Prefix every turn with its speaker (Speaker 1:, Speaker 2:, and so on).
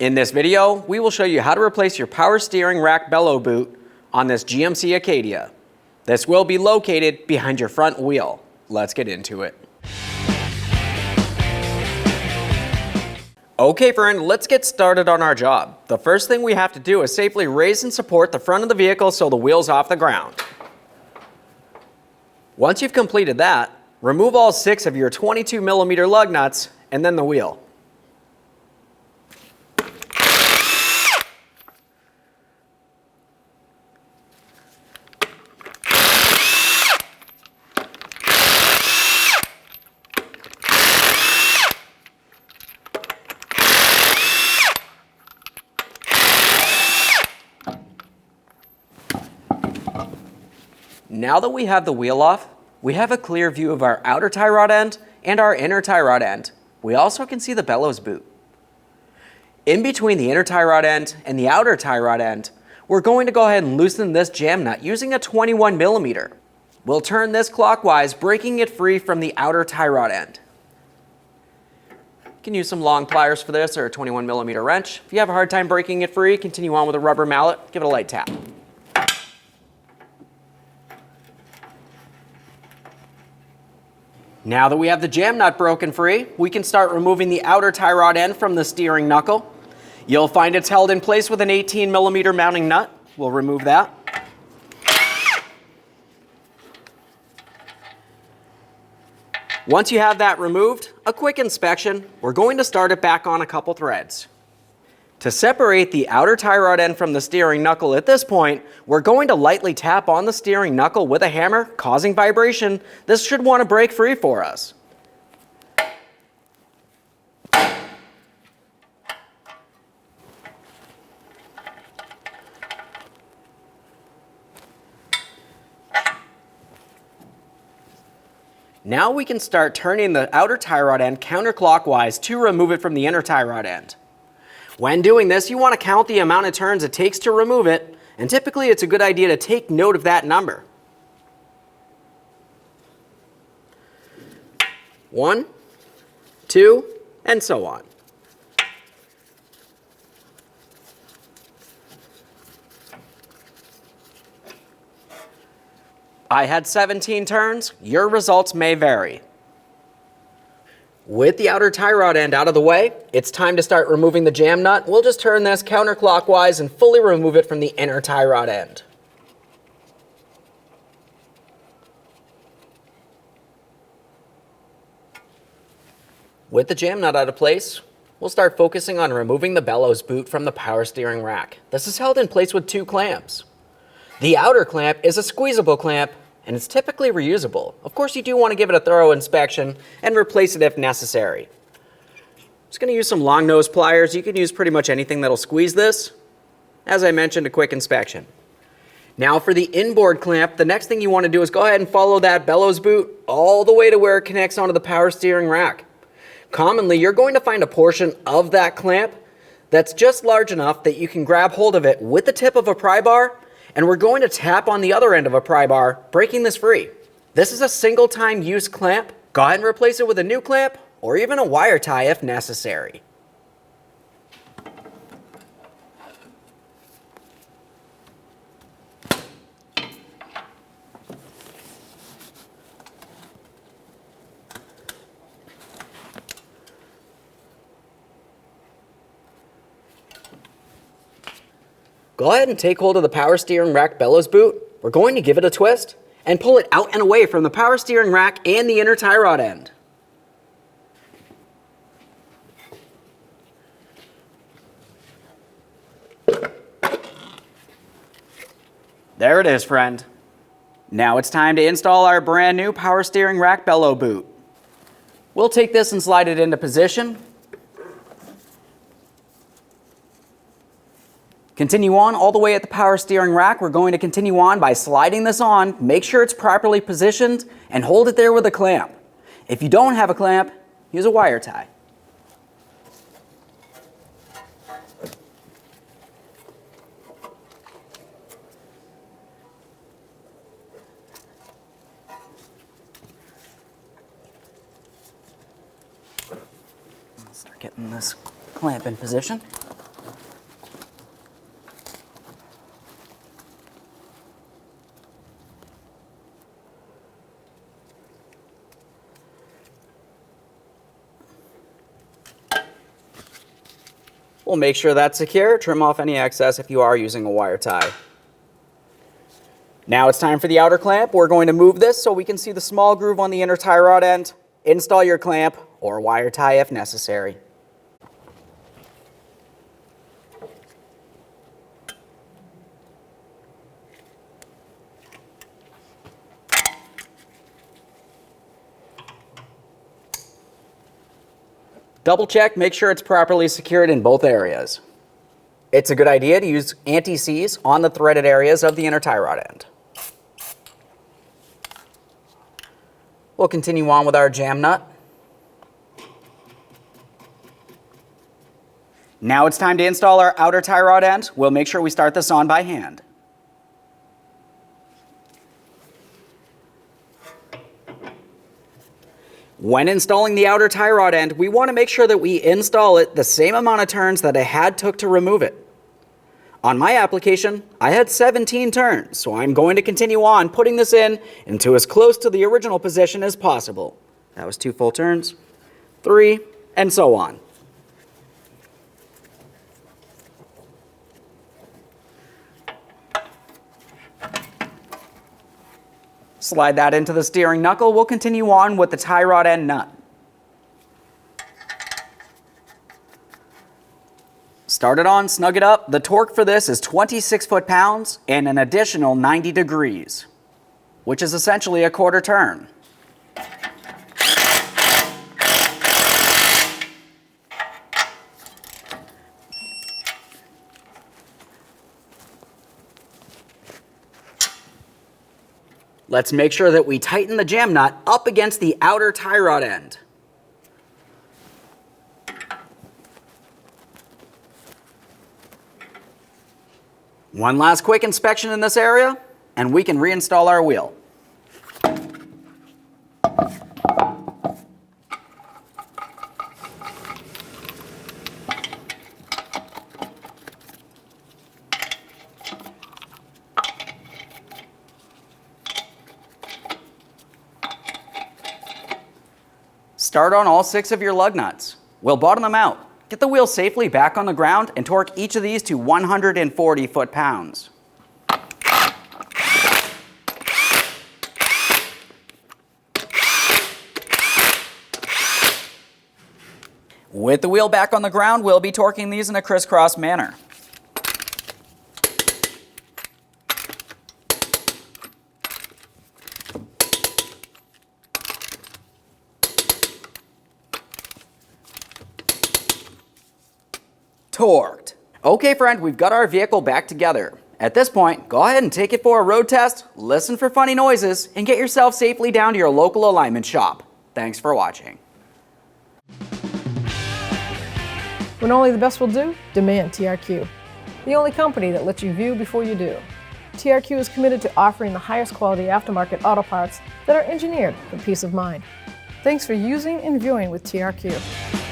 Speaker 1: In this video, we will show you how to replace your power steering rack bellow boot on this GMC Acadia. This will be located behind your front wheel. Let's get into it. Okay friend, let's get started on our job. The first thing we have to do is safely raise and support the front of the vehicle so the wheel's off the ground. Once you've completed that, remove all 6 of your 22mm lug nuts and then the wheel. Now that we have the wheel off, we have a clear view of our outer tie rod end and our inner tie rod end. We also can see the bellows boot. In between the inner tie rod end and the outer tie rod end, we're going to go ahead and loosen this jam nut using a 21mm. We'll turn this clockwise, breaking it free from the outer tie rod end. You can use some long pliers for this or a 21mm wrench. If you have a hard time breaking it free, continue on with a rubber mallet, give it a light tap. Now that we have the jam nut broken free, we can start removing the outer tie rod end from the steering knuckle. You'll find it's held in place with an 18mm mounting nut. We'll remove that. Once you have that removed, a quick inspection, we're going to start it back on a couple threads. To separate the outer tie rod end from the steering knuckle at this point, we're going to lightly tap on the steering knuckle with a hammer, causing vibration. This should want to break free for us. Now we can start turning the outer tie rod end counterclockwise to remove it from the inner tie rod end. When doing this, you want to count the amount of turns it takes to remove it, and typically it's a good idea to take note of that number. 1, 2, and so on. I had 17 turns. Your results may vary. With the outer tie rod end out of the way, it's time to start removing the jam nut. We'll just turn this counterclockwise and fully remove it from the inner tie rod end. With the jam nut out of place, we'll start focusing on removing the bellows boot from the power steering rack. This is held in place with 2 clamps. The outer clamp is a squeezable clamp, and it's typically reusable. Of course, you do want to give it a thorough inspection and replace it if necessary. Just going to use some long nose pliers. You can use pretty much anything that'll squeeze this. As I mentioned, a quick inspection. Now for the inboard clamp, the next thing you want to do is go ahead and follow that bellows boot all the way to where it connects onto the power steering rack. Commonly, you're going to find a portion of that clamp that's just large enough that you can grab hold of it with the tip of a pry bar, and we're going to tap on the other end of a pry bar, breaking this free. This is a single time use clamp. Go ahead and replace it with a new clamp or even a wire tie if necessary. Go ahead and take hold of the power steering rack bellows boot. We're going to give it a twist and pull it out and away from the power steering rack and the inner tie rod end. There it is, friend. Now it's time to install our brand new power steering rack bellow boot. We'll take this and slide it into position. Continue on all the way at the power steering rack. We're going to continue on by sliding this on. Make sure it's properly positioned and hold it there with a clamp. If you don't have a clamp, use a wire tie. Start getting this clamp in position. We'll make sure that's secure, trim off any excess if you are using a wire tie. Now it's time for the outer clamp. We're going to move this so we can see the small groove on the inner tie rod end. Install your clamp or wire tie if necessary. Double check, make sure it's properly secured in both areas. It's a good idea to use anti-seize on the threaded areas of the inner tie rod end. We'll continue on with our jam nut. Now it's time to install our outer tie rod end. We'll make sure we start this on by hand. When installing the outer tie rod end, we want to make sure that we install it the same amount of turns that I took to remove it. On my application, I had 17 turns, so I'm going to continue on putting this into as close to the original position as possible. That was 2 full turns, 3, and so on. Slide that into the steering knuckle. We'll continue on with the tie rod end nut. Start it on, snug it up. The torque for this is 26 foot-pounds and an additional 90 degrees, which is essentially a quarter turn. Let's make sure that we tighten the jam nut up against the outer tie rod end. One last quick inspection in this area, and we can reinstall our wheel. Start on all 6 of your lug nuts. We'll bottom them out. Get the wheel safely back on the ground and torque each of these to 140 foot-pounds. With the wheel back on the ground, we'll be torquing these in a crisscross manner. Torqued. Okay, friend, we've got our vehicle back together. At this point, go ahead and take it for a road test, listen for funny noises, and get yourself safely down to your local alignment shop. Thanks for watching.
Speaker 2: When only the best will do, demand TRQ. The only company that lets you view before you do. TRQ is committed to offering the highest quality aftermarket auto parts that are engineered for peace of mind. Thanks for using and viewing with TRQ.